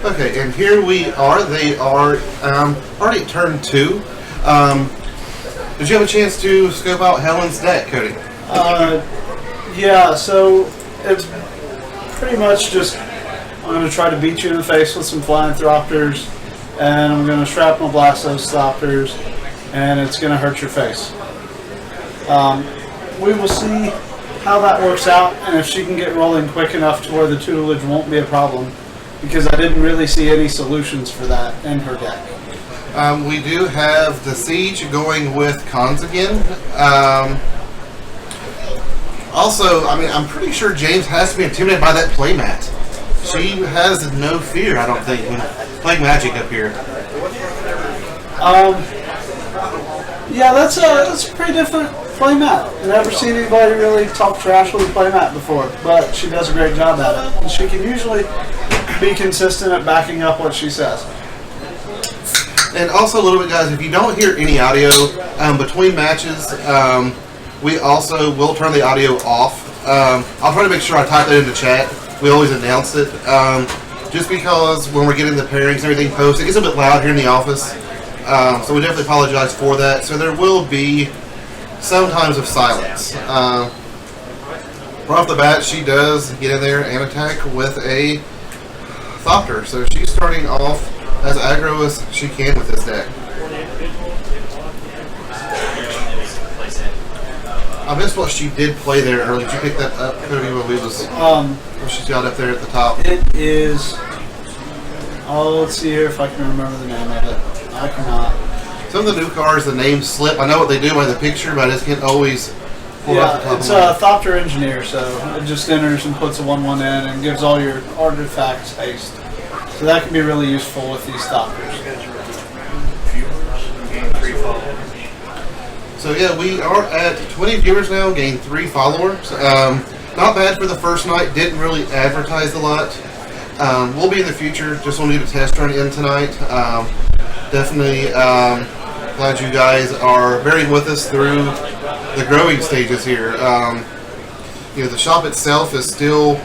Okay, and here we are. They are already at turn 2. Did you have a chance to scope out Helen's deck, Cody? Yeah, so it's pretty much just I'm going to try to beat you in the face with some flying Thopters, and I'm going to shrapnel blast those Thopters, and it's going to hurt your face. We will see how that works out, and if she can get rolling quick enough to where the tutelage won't be a problem, because I didn't really see any solutions for that in her deck. We do have the Siege going with Cons again. Also, I mean, I'm pretty sure James has to be intimidated by that playmat. She has no fear, I don't think, when playing Magic up here. Yeah, that's a pretty different playmat. I've never seen anybody really talk trash with a playmat before, but she does a great job at it. And she can usually be consistent at backing up what she says. And also a little bit, guys, if you don't hear any audio between matches, we also will turn the audio off. I'll try to make sure I type that into chat. We always announce it. Just because when we're getting the pairings and everything posted, it gets a bit loud here in the office. So we definitely apologize for that. So there will be some times of silence. Right off the bat, she does get in there and attack with a Thopter. So she's starting off as aggro as she can with this deck. I missed what she did play there earlier. Did you pick that up, Cody, when we was she's got up there at the top? It is. Oh, let's see here if I can remember the name of it. I cannot. Some of the new cards, the names slip. I know what they do by the picture, but I just can't always pull off the top it's of a Thopter Engineer, so it just enters and puts a 1/1 in and gives all your artifacts haste. So that can be really useful with these Thopters. So yeah, we are at 20 viewers now, gained 3 followers. Not bad for the first night, didn't really advertise a lot. We'll be in the future, just want to do a test run in tonight. Definitely glad you guys are bearing with us through the growing stages here. You know, the shop itself is still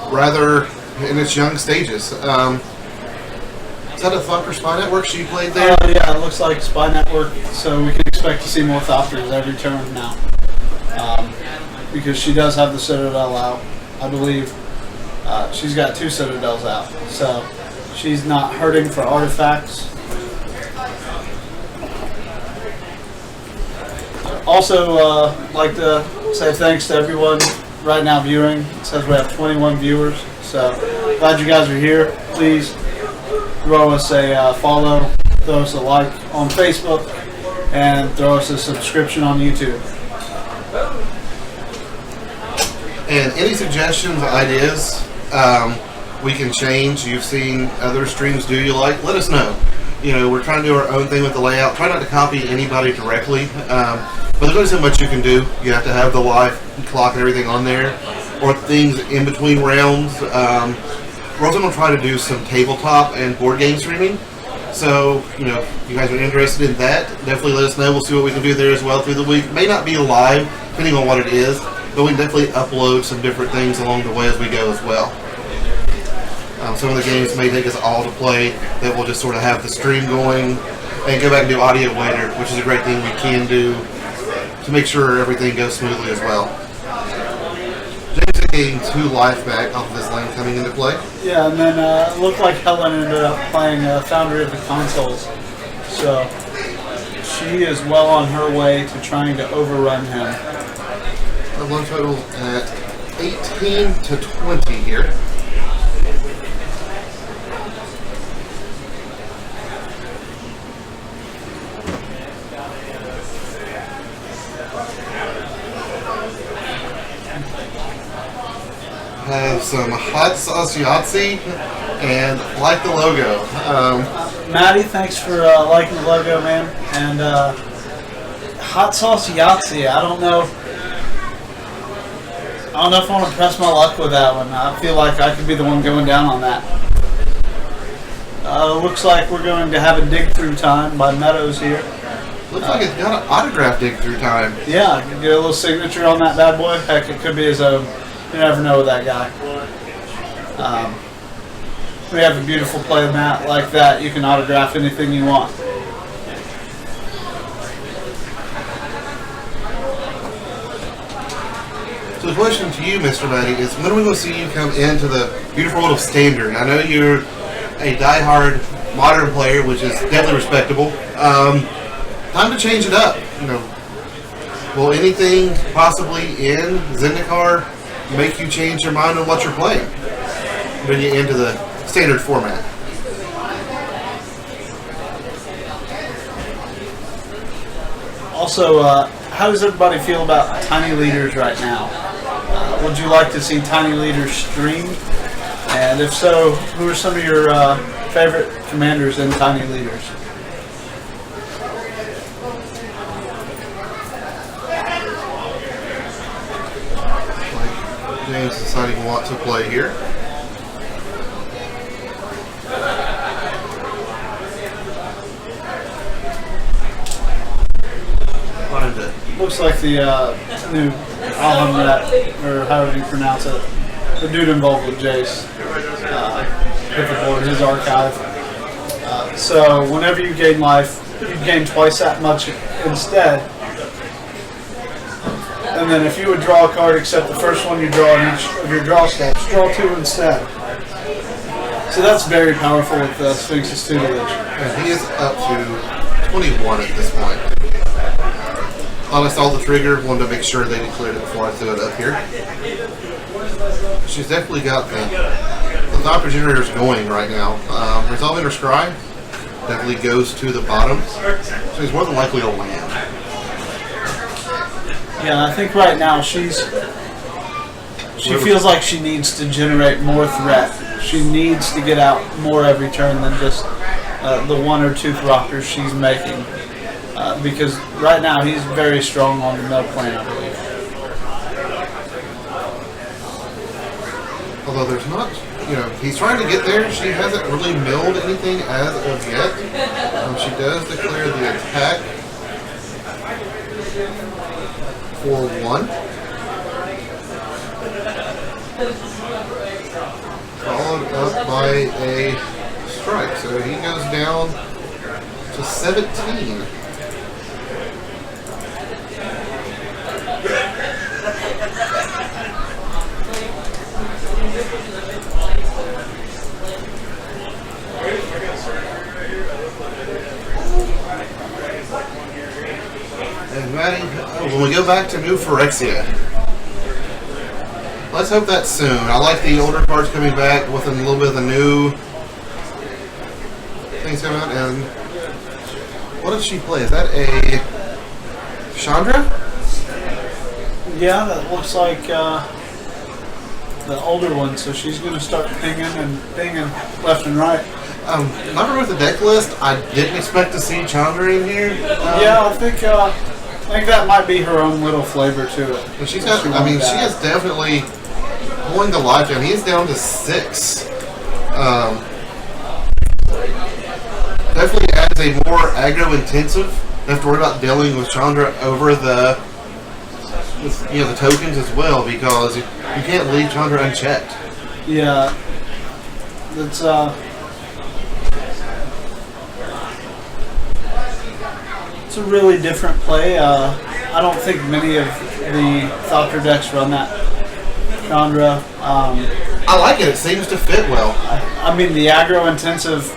rather in its young stages. Is that a Thopter Spy Network she played there? Yeah, it looks like Spy Network, so we can expect to see more Thopters every turn now. Because she does have the Citadel out, I believe. She's got 2 Citadels out, so she's not hurting for artifacts. Also, like to say thanks to everyone right now viewing. It says we have 21 viewers, so glad you guys are here. Please throw us a follow, throw us a like on Facebook, and throw us a subscription on YouTube. And any suggestions, ideas, we can change. You've seen other streams do you like, let us know. You know, we're trying to do our own thing with the layout. Try not to copy anybody directly. But there's only so much you can do. You have to have the live clock and everything on there, or things in between rounds. We're also going to try to do some tabletop and board game streaming. So, you know, if you guys are interested in that, definitely let us know. We'll see what we can do there as well through the week. May not be live, depending on what it is, but we can definitely upload some different things along the way as we go as well. Some of the games may take us all to play that we'll just sort of have the stream going and go back and do audio later, which is a great thing we can do to make sure everything goes smoothly as well. James is getting 2 life back off of this lane coming into play. Yeah, and then it looked like Helen ended up playing Foundry of the Consoles. So she is well on her way to trying to overrun him. The one total at 18 to 20 here. Have some hot sauce Yahtzee and like the logo. Maddie, thanks for liking the logo, man. And hot sauce Yahtzee. I don't know if I want to press my luck with that one. I feel like I could be the one going down on that. Looks like we're going to have a dig through time by Meadows here. Looks like it's got an autograph dig through time. Yeah, get a little signature on that bad boy. Heck, it could be his own. You never know with that guy. we have a beautiful play mat like that. You can autograph anything you want. So the question to you, Mr. Maddie, is when are we going to see you come into the beautiful world of Standard? I know you're a die-hard modern player, which is definitely respectable. Time to change it up. You know, will anything possibly in Zendikar make you change your mind on what you're playing when you into the Standard format? Also, how does everybody feel about Tiny Leaders right now? Would you like to see Tiny Leaders stream? And if so, who are some of your favorite commanders in Tiny Leaders? Like James deciding what to play here. Find it. Looks like the new Alhamrat, or however you pronounce it, the dude involved with Jace, hit the board, his archive. So whenever you gain life, you gain twice that much instead. And then if you would draw a card except the first one you draw in each of your draw steps, draw 2 instead. So that's very powerful with the Sphinx's tutelage. And he is up to 21 at this point. I saw the trigger, wanted to make sure they declared it before I threw it up here. She's definitely got the Thopter generators going right now. Resolving her scry definitely goes to the bottom, so he's more than likely to land. Yeah, I think right now she feels like she needs to generate more threat. She needs to get out more every turn than just the 1 or 2 Thopters she's making. Because right now he's very strong on the mill plane, I believe. Although there's not, you know, he's trying to get there. She hasn't really milled anything as of yet. She does declare the attack for 1. Followed up by a strike. So he goes down to 17. And Maddie, when we go back to New Phyrexia, let's hope that's soon. I like the older cards coming back with a little bit of the new things coming out. And what did she play? Is that a Chandra? Yeah, that looks like the older one, so she's going to start pinging and pinging left and right. Remember with the deck list, I didn't expect to see Chandra in here. Yeah, I think that might be her own little flavor to it. But she's got, I mean, she is definitely pulling the life down. He's down to 6. Definitely adds a more aggro intensive. You have to worry about dealing with Chandra over the tokens as well, because you can't leave Chandra unchecked. Yeah, that's it's a really different play. I don't think many of the Thopter decks run that Chandra. I like it. It seems to fit well. I mean, the aggro intensive.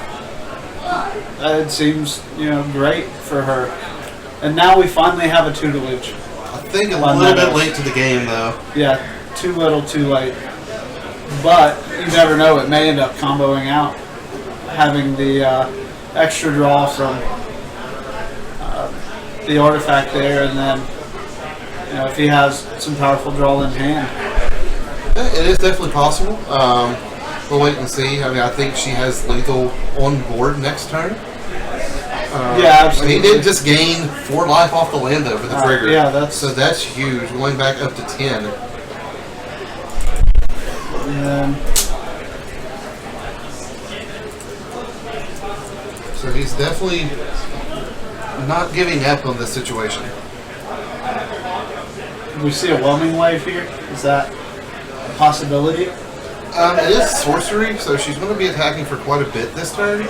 It seems great for her. And now we finally have a tutelage. I think a little bit late to the game, though. Yeah, too little, too late. But you never know; it may end up comboing out, having the extra draw from the artifact there, and then if he has some powerful draw in hand. It is definitely possible. We'll wait and see. I mean, I think she has lethal on board next turn. Yeah, absolutely. And he did just gain 4 life off the land over the trigger. Yeah, that's huge. Going back up to 10. And so he's definitely not giving up on this situation. we see a whelming wave here. Is that a possibility? It is sorcery, so she's going to be attacking for quite a bit this turn.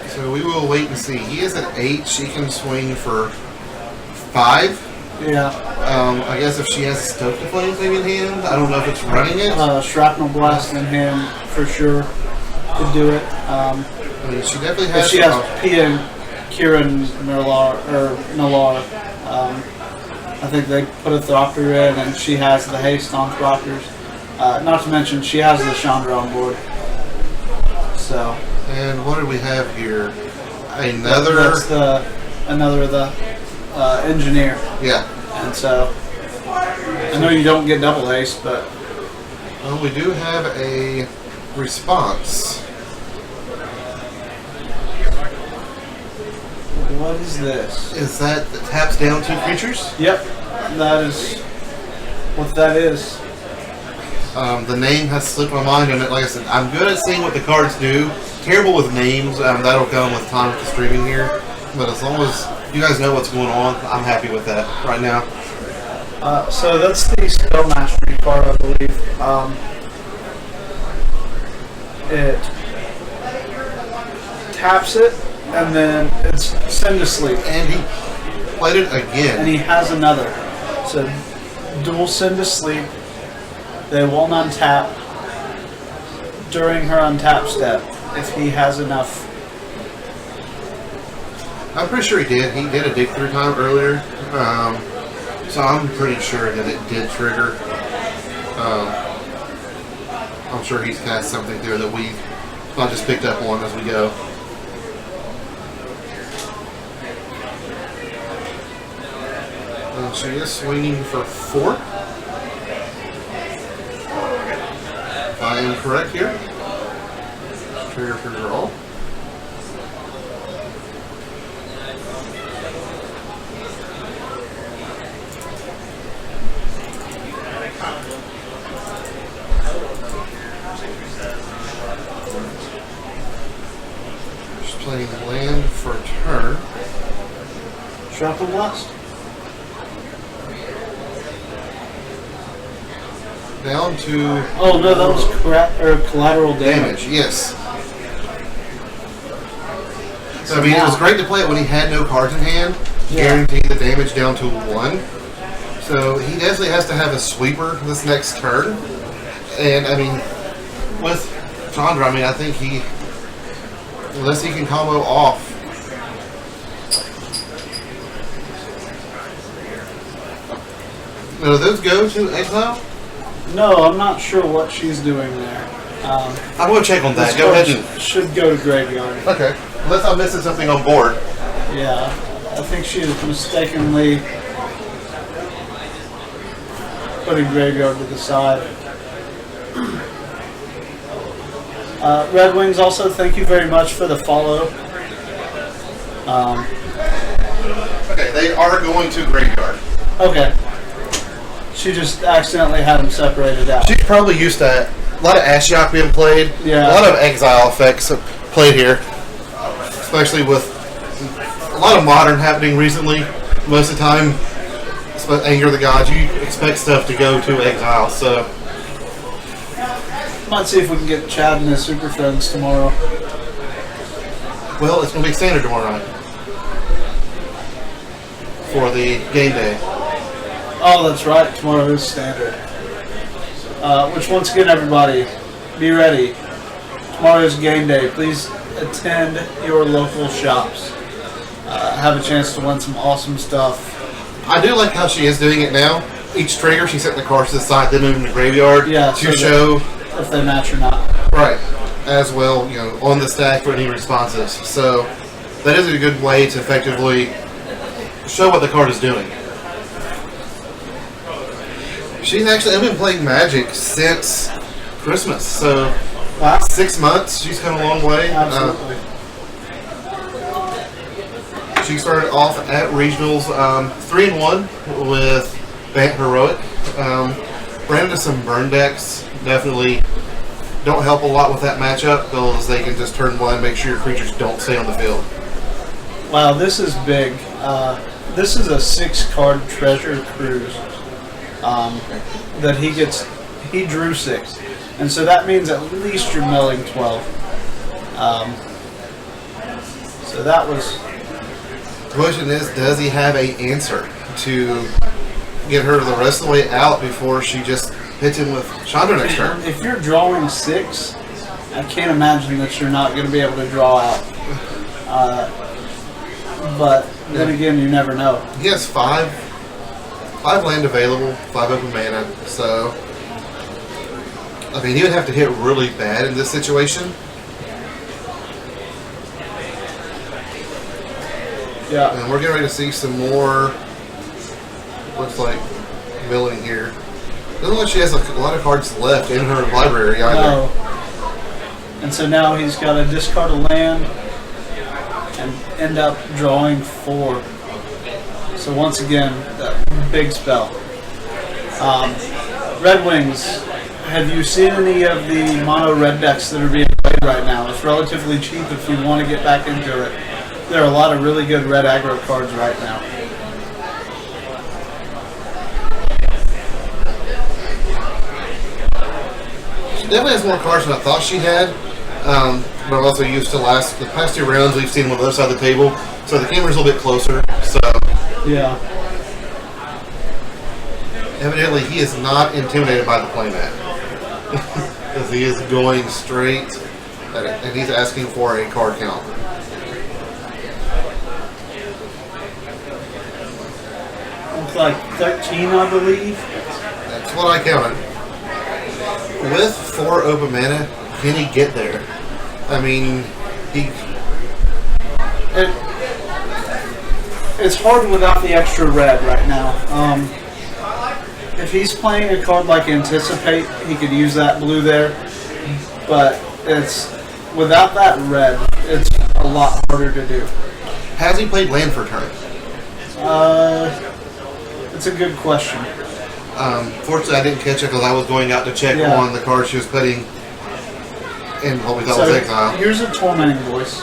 So we will wait and see. He is at 8. She can swing for 5. Yeah. I guess if she has Stoke to Flames maybe in hand, I don't know if it's running it. Shrapnel Blast in hand for sure could do it. I mean, she definitely has. She has Pia and Kieran Nalar. I think they put a Thopter in, and she has the haste on Thopters. Not to mention, she has the Chandra on board. So. And what do we have here? Another. That's another of the engineer. Yeah. And so, I know you don't get double haste, but. Well, we do have a response. What is this? Is that taps down 2 creatures? Yep, that is what that is. The name has slipped my mind, and like I said, I'm good at seeing what the cards do. Terrible with names. That'll come with time with the streaming here. But as long as you guys know what's going on, I'm happy with that right now. So that's the spell mastery card, I believe. It taps it, and then it's send to sleep. And he played it again. And he has another. So dual send to sleep. They won't untap during her untap step if he has enough. I'm pretty sure he did. He did a dig through time earlier. So I'm pretty sure that it did trigger. I'm sure he's cast something there that we not just picked up on as we go. She is swinging for 4. If I am correct here. Trigger for draw. She's playing land for turn. Shrapnel Blast? Down to... Oh no, that was collateral damage. Yes. So, I mean, it was great to play it when he had no cards in hand. Yeah. Guarantee the damage down to 1. So he definitely has to have a sweeper this next turn. And, I mean, with Chandra, I mean, I think he... Unless he can combo off. Now, do those go to exile? No, I'm not sure what she's doing there. I'm going to check on that. Go ahead and... Should go to graveyard. Okay. Unless I'm missing something on board. Yeah. I think she is mistakenly putting graveyard to the side. Red Wings also, thank you very much for the follow. Okay, they are going to graveyard. Okay. She just accidentally had them separated out. She's probably used to a lot of Ashiok being played. Yeah. A lot of exile effects played here. Especially with a lot of modern happening recently. Most of the time, Anger of the Gods, you expect stuff to go to exile, so... Might see if we can get Chad and his Super Friends tomorrow. Well, it's going to be standard tomorrow night. For the game day. Oh, that's right. Tomorrow is standard. Which, once again, everybody, be ready. Tomorrow is game day. Please attend your local shops. Have a chance to win some awesome stuff. I do like how she is doing it now. Each trigger, she's setting the cards to the side, then moving to the graveyard to so show if they match or not. Right, as well, you know, on the stack for any responses. So that is a good way to effectively show what the card is doing. She's actually, I've been playing Magic since Christmas, so wow. 6 months. She's come a long way. Absolutely. She started off at regionals 3-1 with Bant Heroic. Ran into some burn decks. Definitely don't help a lot with that matchup because they can just turn blind, make sure your creatures don't stay on the field. Wow, this is big. This is a 6-card treasure cruise that he He drew 6. And so that means at least you're milling 12. So that was... The question is, does he have an answer to get her the rest of the way out before she just hits him with Chandra next turn? If you're drawing 6, I can't imagine that you're not going to be able to draw out. But then again, you never know. He has 5 land available, 5 open mana, so I mean he would have to hit really bad in this situation. Yeah. And we're getting ready to see some more, looks like, milling here. Doesn't look like she has a lot of cards left in her library either. No. And so now he's got to discard a land and end up drawing 4. So once again, that big spell. Red Wings, have you seen any of the mono red decks that are being played right now? It's relatively cheap if you want to get back into it. There are a lot of really good red aggro cards right now. She definitely has more cards than I thought she had. But I'm also used to the past 2 rounds we've seen them on the other side of the table, so the camera's a little bit closer. So yeah, evidently he is not intimidated by the playmat, because he is going straight at it, and he's asking for a card count. it's like 13, I believe. That's what I counted. With 4 open mana, can he get there? I mean, it's hard without the extra red right now. If he's playing a card like Anticipate, he could use that blue there. But it's without that red, it's a lot harder to do. Has he played land for turn? It's a good question. Fortunately, I didn't catch it because I was going out to check on the card she was putting in what we thought was exile. Here's a Tormenting Voice.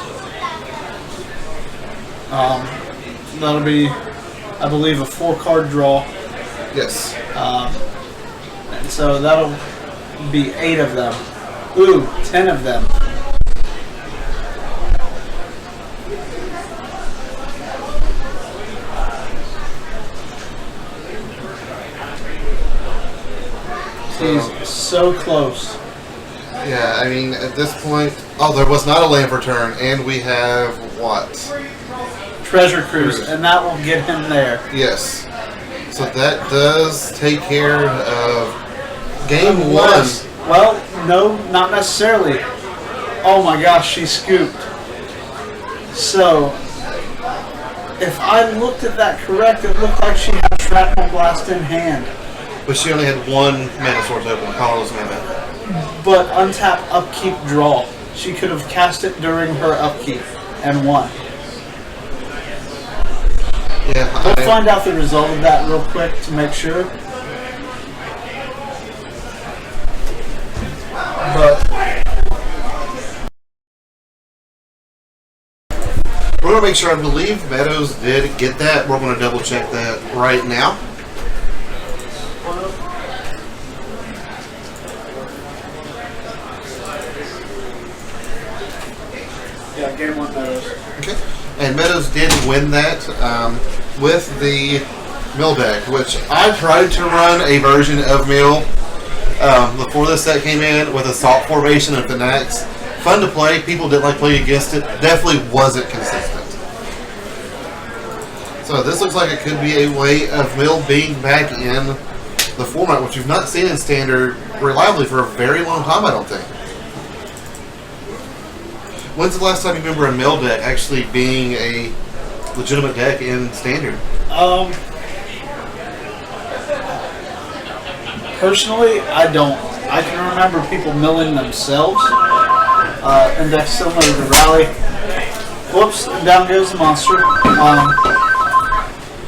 That'll be, I believe, a 4-card draw. Yes. And so that'll be 8 of them. Ooh, 10 of them. He's so close. Yeah, I mean, at this point... Oh, there was not a land for turn, and we have what? Treasure Cruise, and that will get him there. Yes. So that does take care of game 1. Well, no, not necessarily. Oh my gosh, she scooped. So, if I looked at that correct, it looked like she had Shrapnel Blast in hand. But she only had 1 mana source open, colorless mana. But untap, upkeep, draw. She could have cast it during her upkeep and won. Yeah, We'll find out the result of that real quick to make sure. But we're going to make sure, I believe Meadows did get that. We're going to double check that right now. yeah, game 1 Meadows. Okay. And Meadows did win that with the mill deck, which I tried to run a version of mill before this set came in with Assault Formation and Finax. Fun to play. People didn't like playing against it. Definitely wasn't consistent. So this looks like it could be a way of mill being back in the format, which we've not seen in Standard reliably for a very long time, I don't think. When's the last time you remember a mill deck actually being a legitimate deck in Standard? Personally, I don't. I can remember people milling themselves. And decks similar to Rally. Whoops, and down goes the monster.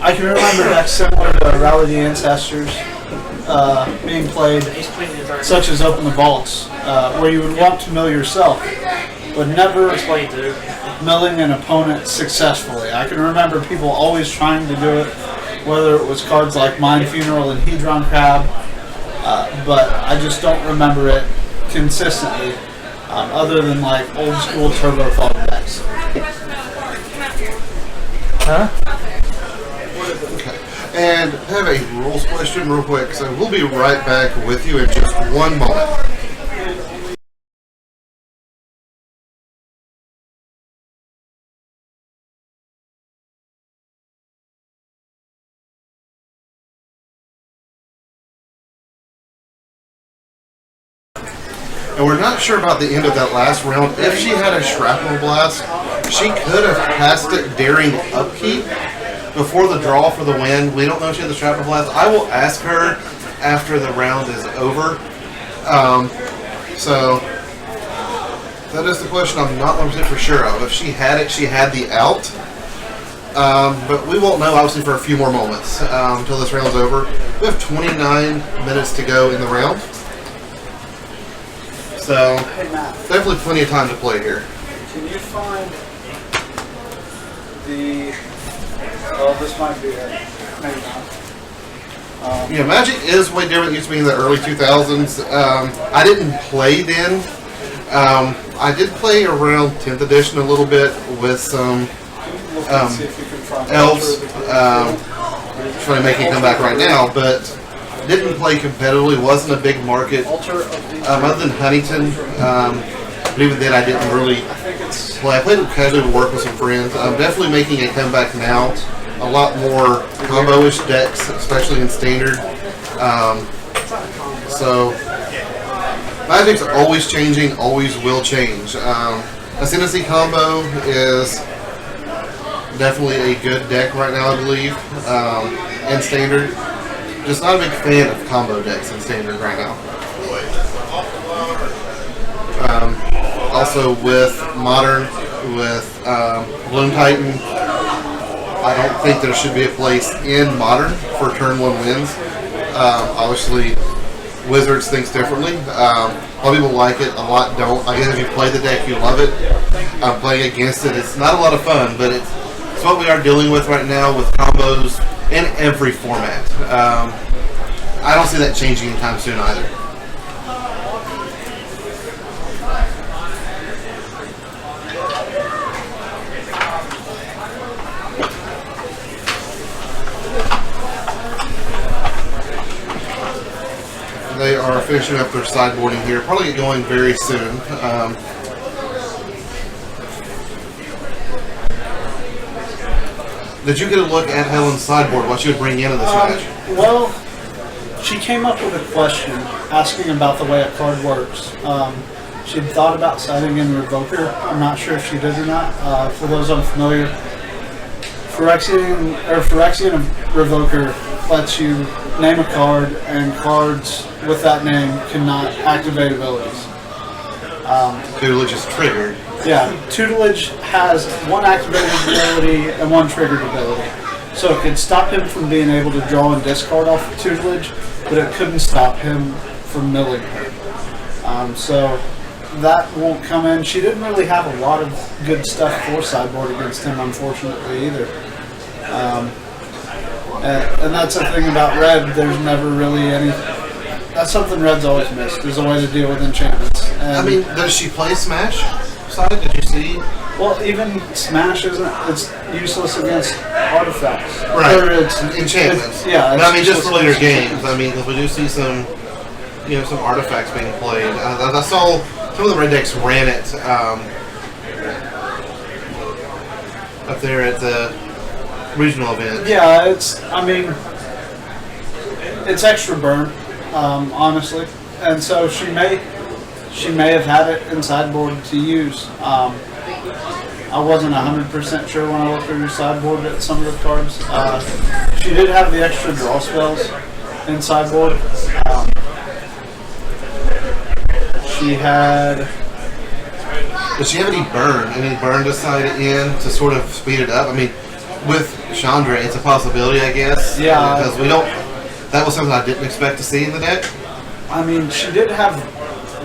I can remember decks similar to Rally the Ancestors being played, such as Open the Vaults, where you would want to mill yourself, but never milling an opponent successfully. I can remember people always trying to do it, whether it was cards like Mind Funeral and Hedron Crab, but I just don't remember it consistently, other than like old school turbo fog decks. Huh? Okay. And I have a rules question real quick, so we'll be right back with you in just one moment. And we're not sure about the end of that last round. If she had a shrapnel blast, she could have passed it during upkeep before the draw for the win. We don't know if she had the shrapnel blast. I will ask her after the round is over. So that is the question I'm not 100% for sure of. If she had it, she had the out. But we won't know, obviously, for a few more moments until this round's over. We have 29 minutes to go in the round. So, definitely plenty of time to play here. Can you find the... Oh, this might be it. Maybe not. Yeah, Magic is way different. It used to be in the early 2000s. I didn't play then. I did play around 10th edition a little bit with some elves. Trying to make it come back right now, but didn't play competitively. Wasn't a big market. Other than Huntington, but even then I didn't really play. I played casually to work with some friends. I'm definitely making a comeback now. A lot more combo-ish decks, especially in standard. So Magic's always changing, always will change. Ascendancy combo is definitely a good deck right now, I believe, in standard. Just not a big fan of combo decks in standard right now. Also with Modern, with Bloom Titan, I don't think there should be a place in Modern for turn 1 wins. Obviously, Wizards thinks differently. A lot of people like it, a lot don't. I guess if you play the deck, you love it. Playing against it, it's not a lot of fun, but it's what we are dealing with right now with combos in every format. I don't see that changing anytime soon either. They are finishing up their sideboarding here. Probably get going very soon. Did you get a look at Helen's sideboard, what she would bring into this match? Well, she came up with a question asking about the way a card works. She'd thought about setting in Revoker. I'm not sure if she did or not. For those unfamiliar, Phyrexian Revoker lets you name a card, and cards with that name cannot activate abilities. Tutelage is triggered. Yeah, Tutelage has one activated ability and one triggered ability. So it could stop him from being able to draw and discard off of Tutelage, but it couldn't stop him from milling her. So that won't come in. She didn't really have a lot of good stuff for sideboard against him, unfortunately, either. And that's the thing about Red, there's never really any... That's something Red's always missed, is a way to deal with enchantments. And I mean, does she play Smash side? Did you see? well, even Smash it's useless against artifacts. Right. Or it's Enchantments. yeah. But I mean, just for later useless against games. I mean, because we do see some, some artifacts being played. I saw some of the red decks ran it up there at the regional event. Yeah, it's extra burn, honestly, and so she may have had it in sideboard to use. I wasn't 100% sure when I looked at her sideboard at some of the cards. She did have the extra draw spells in sideboard. She had. Does she have any burn to side it in to sort of speed it up? I mean, with Chandra, it's a possibility, I guess. Yeah. Because we don't. That was something I didn't expect to see in the deck. I mean, she did have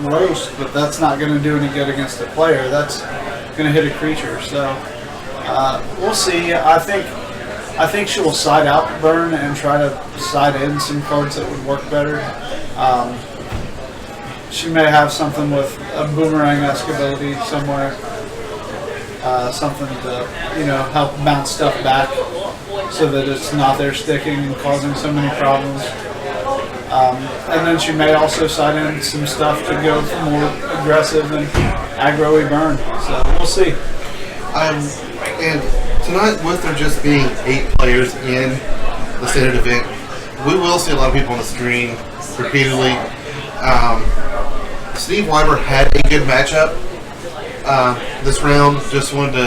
roast, but that's not going to do any good against a player. That's going to hit a creature. So we'll see. I think I think she will side out burn and try to side in some cards that would work better. She may have something with a boomerang-esque ability somewhere. Something to, help bounce stuff back so that it's not there sticking and causing so many problems. And then she may also side in some stuff to go for more aggressive and aggro-y burn. So we'll see. And tonight, with there just being 8 players in the standard event, we will see a lot of people on the stream repeatedly. Steve Weimer had a good matchup this round.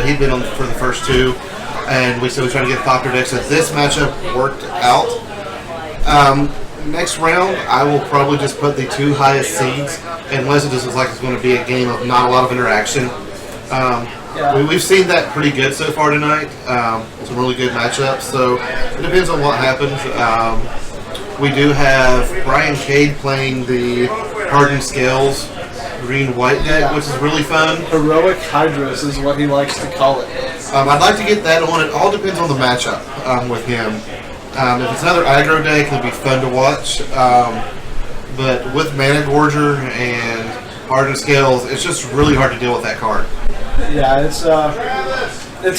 He'd been on for the first 2, and we still trying to get Thopter decks. So this matchup worked out. Next round, I will probably just put the 2 highest seeds, unless it just looks like it's going to be a game of not a lot of interaction. We've seen that pretty good so far tonight. Some really good matchups. So it depends on what happens. We do have Brian Cade playing the Hardened Scales green-white deck, which is really fun. Heroic Hydras is what he likes to call it. I'd like to get that on. It all depends on the matchup with him. If it's another aggro deck, it'll be fun to watch. But with Mana Gorger and Hardened Scales, it's just really hard to deal with that card. Yeah, it's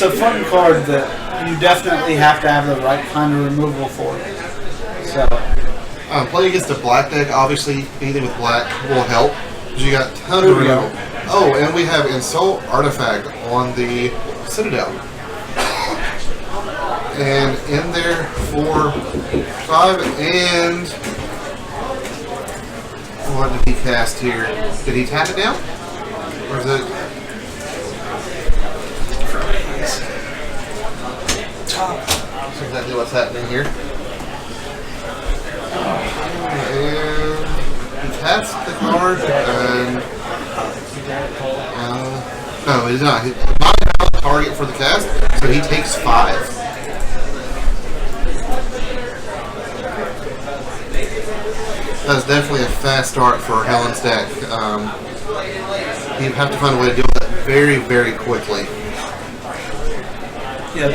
a fun card that you definitely have to have the right kind of removal for. So playing against a black deck, obviously anything with black will help. You got a ton of removal. Oh, and we have Insult Artifact on the Citadel. And in there for 5, and what did he cast here? Did he tap it down? Or is it? That's exactly what's happening here. And he taps the card, and no, he's not. He's not the target for the cast, so he takes 5. That's definitely a fast start for Helen's deck. You have to find a way to deal with that very, very quickly. Yeah,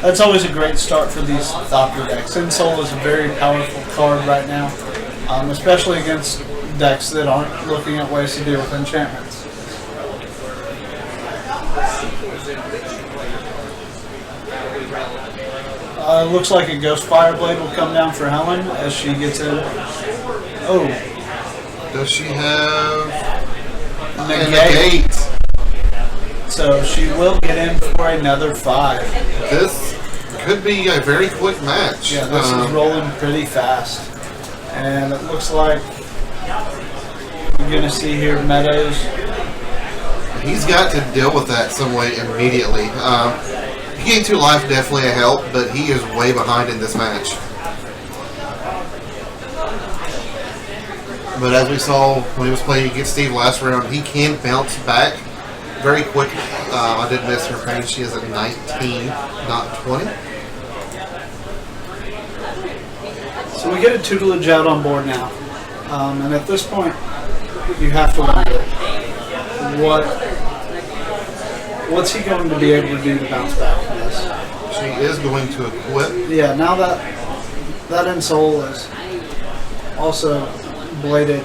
that's always a great start for these Thopter decks. Insult is a very powerful card right now, especially against decks that aren't looking at ways to deal with enchantments. Looks like a Ghost Fireblade will come down for Helen as she gets in. Oh. Does she have a negate? So she will get in for another 5. This could be a very quick match. Yeah, this is rolling pretty fast. And it looks like we're going to see here Meadows. He's got to deal with that some way immediately. Getting 2 life definitely a help, but he is way behind in this match. But as we saw when he was playing against Steve last round, he can bounce back very quick. I did miss her pain. She is at 19, not 20. So we get a tutelage out on board now. And at this point, you have to wonder, what's he going to be able to do to bounce back from this? She is going to equip. Yeah, now that Insole is also bladed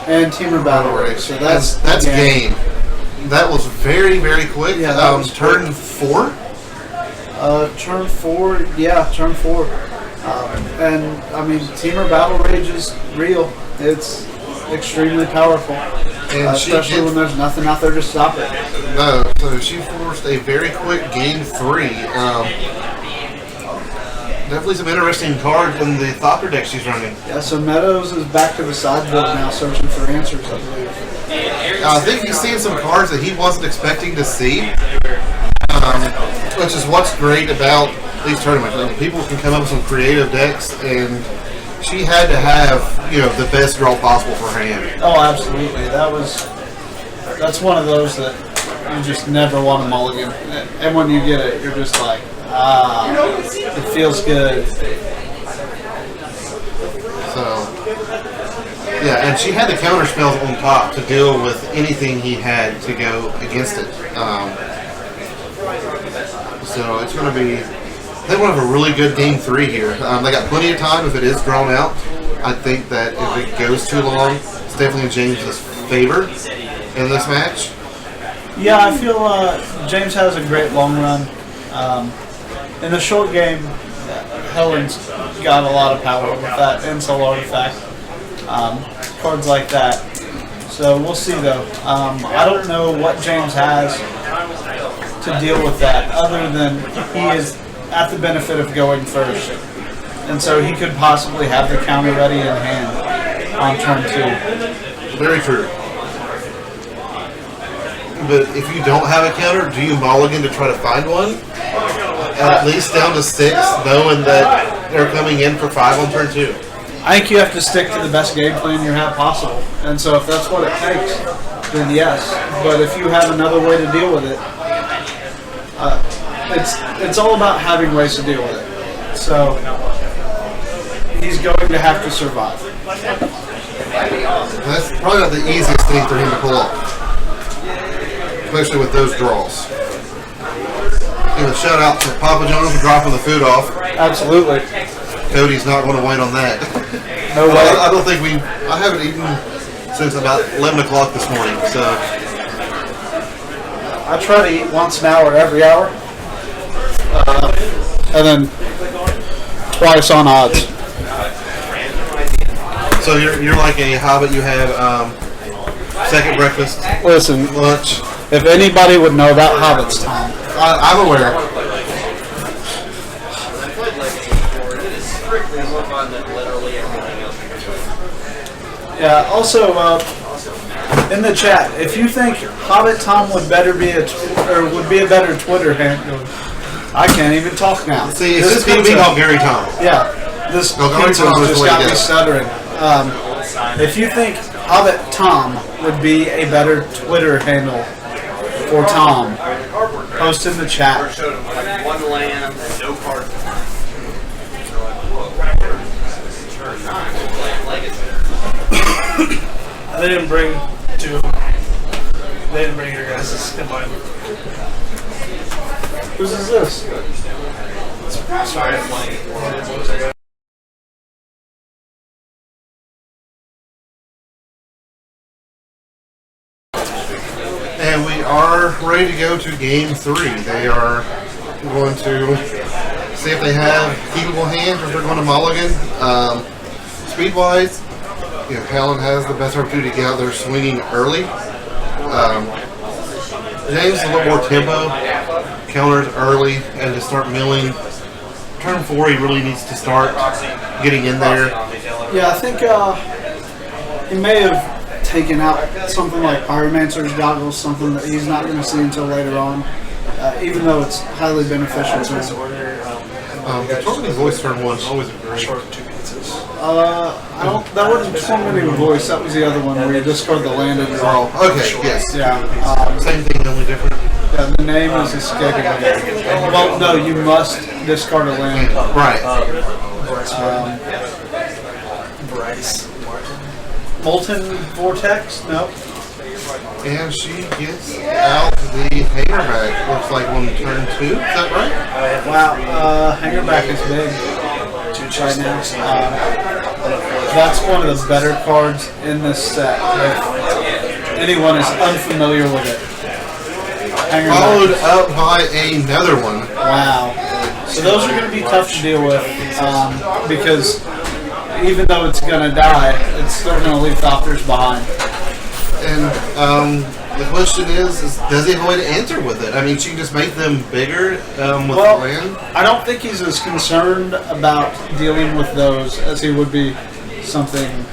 and Teamer Battle Rage. So that's game. That was very, very quick. Yeah, that was turn 4? Turn 4, yeah, turn 4. And, I mean, Teamer Battle Rage is real. It's extremely powerful. And especially when there's nothing out there to stop it. No, so she forced a very quick game 3. Definitely some interesting cards in the Thopter deck she's running. Yeah, so Meadows is back to the sideboard now searching for answers, I believe. I think he's seeing some cards that he wasn't expecting to see, which is what's great about these tournaments. People can come up with some creative decks, and she had to have, the best draw possible for her hand. Oh, absolutely. That's one of those that you just never want to mulligan. And when you get it, you're just like, it feels good. So, yeah, and she had the counter spells on top to deal with anything he had to go against it. So it's going to be. They want to have a really good game 3 here. They got plenty of time if it is drawn out. I think that if it goes too long, it's definitely in James's favor in this match. Yeah, I feel James has a great long run. In the short game, Helen's got a lot of power with that Insult artifact, cards like that. So we'll see though. I don't know what James has to deal with that other than he is at the benefit of going first. And so he could possibly have the counter ready in hand on turn 2. Very true. But if you don't have a counter, do you mulligan to try to find one? At least down to 6, knowing that they're coming in for 5 on turn 2. I think you have to stick to the best game plan you have possible. And so if that's what it takes, then yes. But if you have another way to deal with it, it's all about having ways to deal with it. So he's going to have to survive. That's probably not the easiest thing for him to pull off, especially with those draws. Give a shout out to Papa John's for dropping the food off. Absolutely. Cody's not going to wait on that. No way. I don't think I haven't eaten since about 11 o'clock this morning, so. I try to eat once an hour every hour. And then twice on odds. So you're like a hobbit, you have second breakfast, Listen, lunch. if anybody would know about hobbits, Tom. I'm aware. Yeah, also, in the chat, if you think Hobbit Tom would be a better Twitter handle, I can't even talk now. See, it's just going to be called Gary Tom. Yeah, this Gary pizza Tom is just the way got to me go. stuttering. If you think Hobbit Tom would be a better Twitter handle for Tom, post in the chat. One land and no card. They didn't bring your guys' invite. Whose is this? Sorry, I'm playing. And we are ready to go to game 3. They are going to see if they have keepable hands or if they're going to mulligan. Speed-wise, Helen has the best opportunity to get out there swinging early. James a little more tempo, counters early, and to start milling. Turn 4, he really needs to start getting in there. Yeah, I think he may have taken out something like Pyromancer's Goggles, something that he's not going to see until later on, even though it's highly beneficial to him. The Tormenting Voice turn 1 is always a great. That wasn't Tormenting Voice, that was the other one where you discard the land and draw. Okay, yes. Yeah, Same thing, only different. yeah, the name is escaping me. Well, no, you must discard a land. Right. Bryce Martin. Molten Vortex? No. And she gets out the hanger bag. Looks like on turn 2. Is that right? Wow, Hangerback is big right now. That's one of the better cards in this set. If anyone is unfamiliar with it. Followed up by another one. Wow. So those are going to be tough to deal with because even though it's going to die, it's still going to leave Thopters behind. And the question is does he have a way to answer with it? I mean, she can just make them bigger with the land. I don't think he's as concerned about dealing with those as he would be something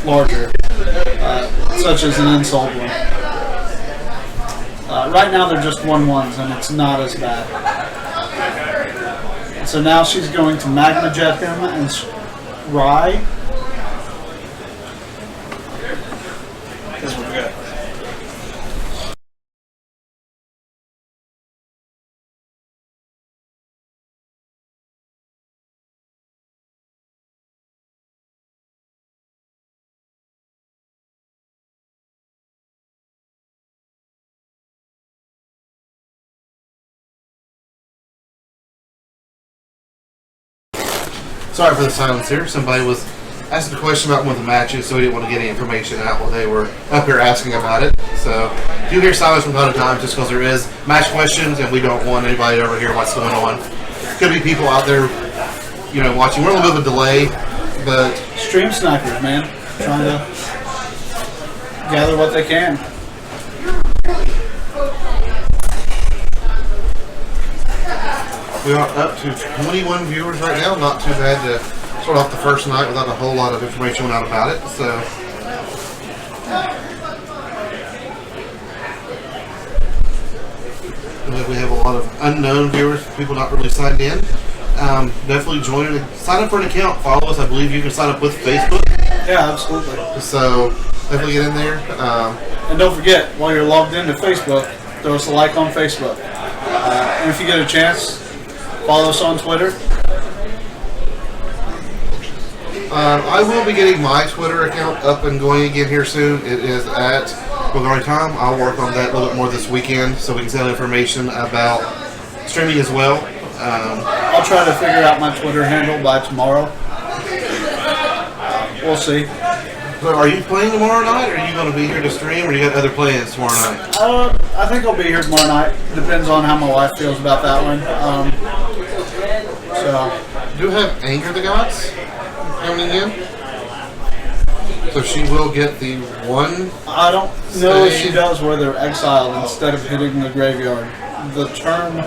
larger, such as an Insult one. Right now they're just 1/1s and it's not as bad. So now she's going to Magma Jet him and Rye. That's what we got. Sorry for the silence here. Somebody was asking a question about one of the matches, so we didn't want to get any information out while they were up here asking about it. So you hear silence from time to time just because there is match questions, and we don't want anybody to overhear what's going on. Could be people out there, you know, watching. We're a little bit of a delay, but Stream snipers, man. Trying to gather what they can. we are up to 21 viewers right now. Not too bad to start off the first night without a whole lot of information went out about it. So we have a lot of unknown viewers, people not really signed in. Definitely join it. Sign up for an account. Follow us. I believe you can sign up with Facebook. Yeah, absolutely. So definitely get in there. And don't forget, while you're logged into Facebook, throw us a like on Facebook. And if you get a chance, follow us on Twitter. I will be getting my Twitter account up and going again here soon. It is at Bulgari Tom. I'll work on that a little bit more this weekend so we can send information about streaming as well. I'll try to figure out my Twitter handle by tomorrow. We'll see. So are you playing tomorrow night, or are you going to be here to stream, or you got other plans tomorrow night? I think I'll be here tomorrow night. Depends on how my wife feels about that one. Do you have Anger the Gods coming in? So she will get the one. I don't know if she Stay. does where they're exiled instead of hitting the graveyard. The term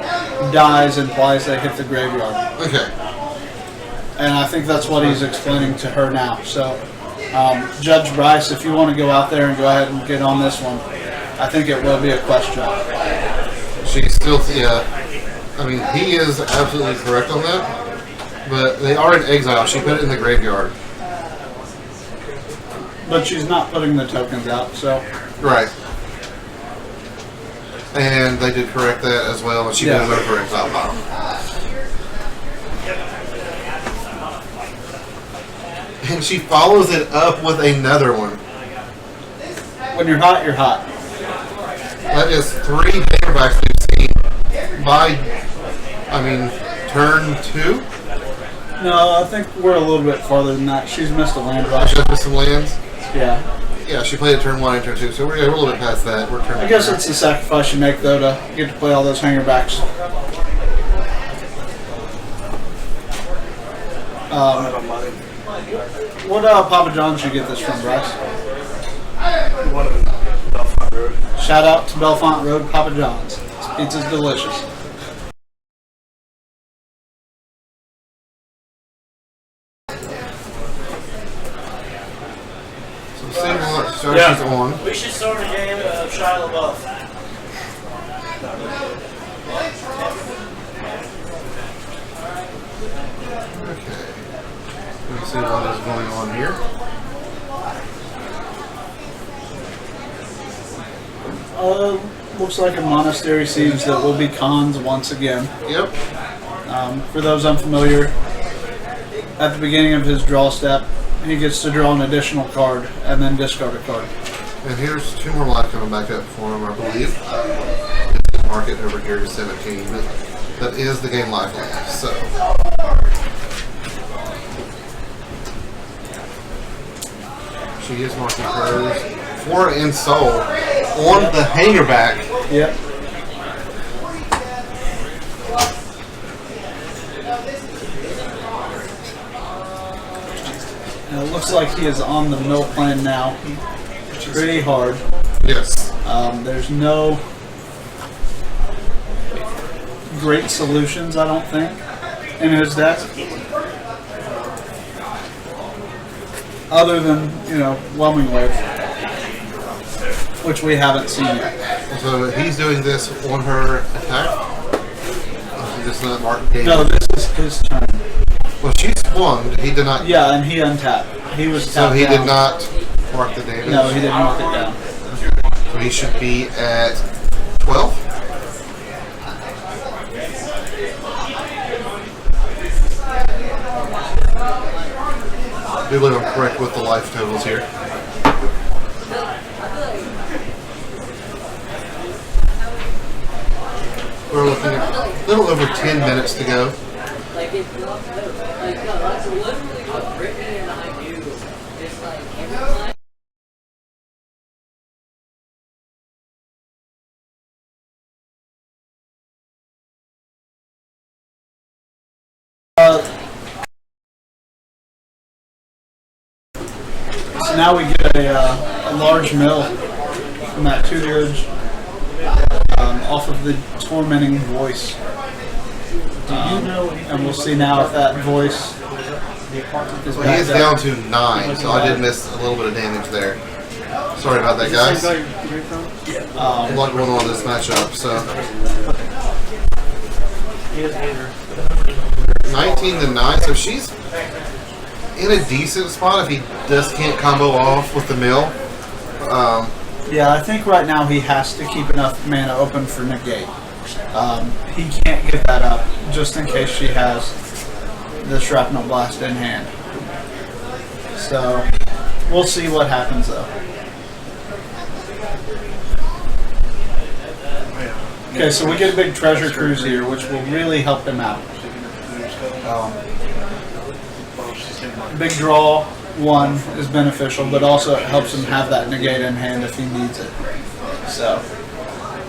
dies implies they hit the graveyard. Okay. And I think that's what he's explaining to her now. So, Judge Bryce, if you want to go out there and go ahead and get on this one, I think it will be a question. She's still, yeah. I mean, he is absolutely correct on that. But they are in exile. She put it in the graveyard. But she's not putting the tokens out, so. Right. And they did correct that as well, and she put it over her exile pile. And she follows it up with another one. When you're hot, you're hot. That is 3 paperbacks we've seen by, turn 2. No, I think we're a little bit farther than that. She's missed a land rush. She missed some lands. Yeah. Yeah, she played it turn 1 and turn 2, so we're a little bit past that. We're turning. I guess it's the sacrifice you make, though, to get to play all those hangerbacks. What Papa John's you get this from, Bryce? One of them, Belfont Road. Shout out to Belfont Road Papa John's. This pizza's delicious. So see what she's on. We should start a game of Shia LaBeouf. Okay. Let's see what is going on here. Looks like a monastery siege that will be cons once again. Yep. For those unfamiliar, at the beginning of his draw step, he gets to draw an additional card and then discard a card. And here's 2 more life coming back up for him, I believe. Mark it over here to 17. That is the game life left. So. She is marking hers. 4 in soul on the hanger back. Yep. And it looks like he is on the mill plan now. Pretty hard. Yes. There's no great solutions, I don't think, in his deck. Other than, Whelming Wave, which we haven't seen yet. So he's doing this on her attack. She just not mark game. No, this is his turn. Well, she swung. He did not. Yeah, and he untapped. He was So tapped he down. did not mark the damage. No, he didn't mark it down. So he should be at 12. I do believe I'm correct with the life totals here. We're looking at a little over 10 minutes to go. like it's not, like no, that's literally what Brittany and I do. It's like every time. So now we get a large mill from that tutelage off of the tormenting voice. And we'll see now if that voice is Well, he is back down up. to 9, so I did miss a little bit of damage there. Sorry about that, guys. A lot going on in this matchup. So 19 to 9. So she's in a decent spot if he just can't combo off with the mill. Yeah, I think right now he has to keep enough mana open for negate. He can't give that up just in case she has the shrapnel blast in hand. So we'll see what happens though. Okay, so we get a big treasure cruise here, which will really help him out. Big draw 1 is beneficial, but also it helps him have that negate in hand if he needs it. So,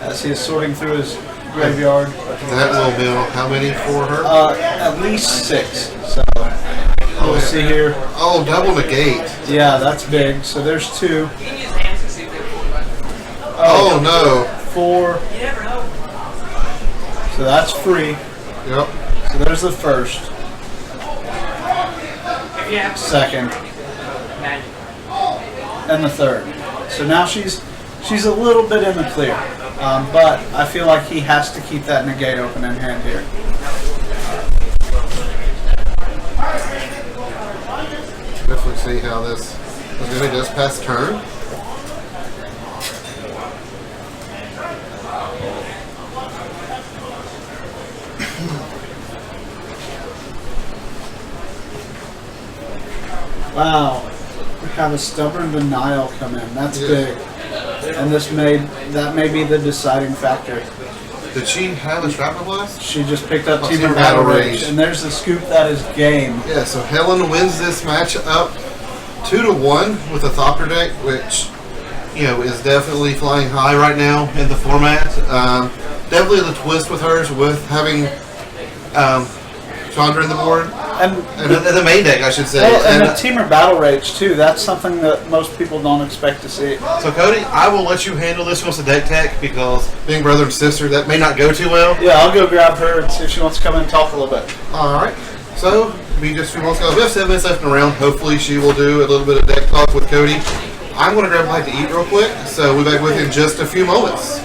as he is sorting through his graveyard, That will mill how many for her? at least 6. So, we'll see here. Oh, double negate. Yeah, that's big. So there's 2. Oh no. 4. So that's free. Yep. So there's the first. Second. And the third. So now she's a little bit in the clear. But I feel like he has to keep that negate open in hand here. Definitely see how this is going to just pass turn. Wow. We have a stubborn denial come in. That's big. And that may be the deciding factor. Did she have a shrapnel blast? She just picked up Team Team Battle Battle Rage. Rage. And there's the scoop that is game. Yeah, so Helen wins this match up 2-1 with a Thopter deck, which is definitely flying high right now in the format. Definitely the twist with hers with having Chandra in the board. And the main deck, I should say. well, and the Teamer Battle Rage too. That's something that most people don't expect to see. So Cody, I will let you handle this with the deck tech because being brother and sister, that may not go too well. Yeah, I'll go grab her and see if she wants to come in and talk a little bit. All right. So be just a few moments ago. We have 7 minutes left in the round. Hopefully she will do a little bit of deck talk with Cody. I'm going to grab a bite to eat real quick. So we'll be back with you in just a few moments.